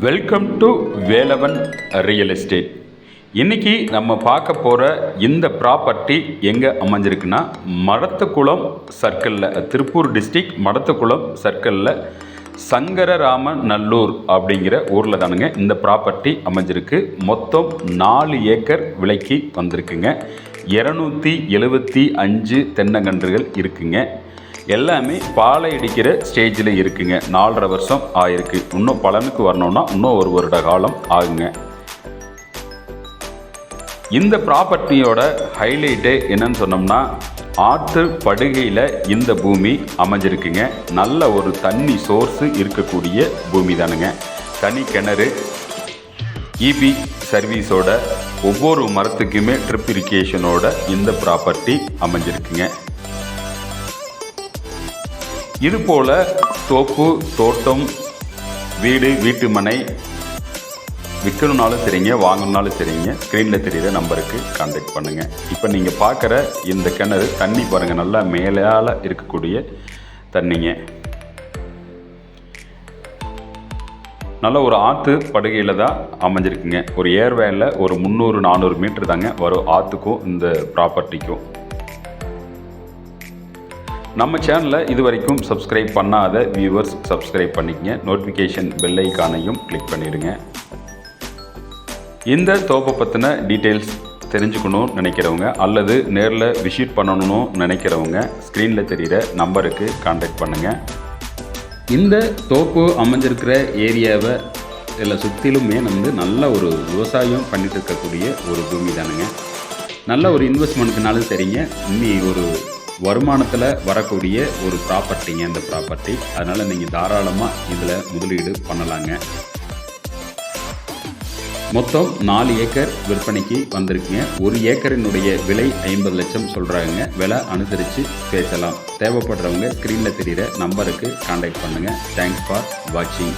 Welcome to Velavan real estate. இன்றைக்கி நம்ம பார்க்க போகிற இந்த ப்ராப்பர்ட்டி எங்கே அமைஞ்சிருக்குன்னா மடத்துக்குளம் சர்க்கிளில், திருப்பூர் டிஸ்ட்ரிக்ட் மடத்துக்குளம் சர்க்கிளில் சங்கரராமநல்லூர் அப்படிங்கிற ஊரில் தானுங்க இந்த ப்ராப்பர்ட்டி அமைஞ்சிருக்கு. மொத்தம் 4 ஏக்கர் விலைக்கு வந்திருக்குங்க. 275 தென்னங்கன்றுகள் இருக்குங்க. எல்லாமே பாலை அடிக்கிற ஸ்டேஜில் இருக்குங்க. 4.5 வருஷம் ஆயிருக்கு. இன்னும் பலனுக்கு வரணும்னா இன்னும் 1 வருட காலம் ஆகுங்க. இந்த ப்ராப்பர்ட்டியோட ஹைலைட்டு என்னன்னு சொன்னோம்னா, ஆற்று படுகையில் இந்த பூமி அமைஞ்சிருக்குங்க. நல்ல ஒரு தண்ணி சோர்ஸு இருக்கக்கூடிய பூமி தானுங்க. தனி கிணறு, இபி சர்வீஸோட, ஒவ்வொரு மரத்துக்குமே ட்ரிப் இரிகேஷனோட இந்த ப்ராப்பர்ட்டி அமைஞ்சிருக்குங்க. இதுபோல் தோப்பு, தோட்டம், வீடு, வீட்டு மனை விற்கணுன்னாலும் சரிங்க, வாங்கணுன்னாலும் சரிங்க, ஸ்க்ரீனில் தெரிகிற நம்பருக்கு கான்டாக்ட் பண்ணுங்கள். இப்போ நீங்கள் பார்க்குற இந்த கிணறு தண்ணி பாருங்கள், நல்லா மேலால் இருக்கக்கூடிய தண்ணிங்க. நல்ல ஒரு ஆற்று படுகையில் தான் அமைஞ்சிருக்குங்க. ஒரு ஏர்வேல ஒரு 300-400 மீட்டர் தாங்க வரும் ஆற்றுக்கும் இந்த ப்ராப்பர்ட்டிக்கும். நம்ம சேனலில் இது வரைக்கும் சப்ஸ்கிரைப் பண்ணாத வியூவர்ஸ் சப்ஸ்கிரைப் பண்ணிக்கங்க. நோட்டிஃபிகேஷன் பெல் ஐக்கானையும் கிளிக் பண்ணிடுங்க. இந்த தோப்பை பற்றின டீட்டெயில்ஸ் தெரிஞ்சுக்கணும்னு நினைக்கிறவங்க அல்லது நேரில் விசிட் பண்ணணும்னு நினைக்கிறவங்க ஸ்க்ரீனில் தெரிகிற நம்பருக்கு கான்டாக்ட் பண்ணுங்கள். இந்த தோப்பு அமைஞ்சிருக்கிற ஏரியாவை இதில் சுற்றிலுமே நல்ல ஒரு விவசாயம் பண்ணிட்டு இருக்கக்கூடிய ஒரு பூமி தானுங்க. நல்ல ஒரு இன்வெஸ்ட்மெண்ட்டுனாலும் சரிங்க, இன்னி ஒரு வருமானத்தில் வரக்கூடிய ஒரு ப்ராப்பர்ட்டிங்க இந்த ப்ராப்பர்ட்டி. அதனால் நீங்கள் தாராளமாக இதில் முதலீடு பண்ணலாங்க. மொத்தம் 4 ஏக்கர் விற்பனைக்கு வந்திருக்குங்க. 1 ஏக்கரினுடைய விலை 50 லட்சம் சொல்கிறாங்க. விலை அனுசரித்து பேசலாம். தேவைப்படுறவங்க ஸ்க்ரீனில் தெரிகிற நம்பருக்கு கான்டாக்ட் பண்ணுங்கள். தேங்க்ஸ் ஃபார் வாட்சிங்.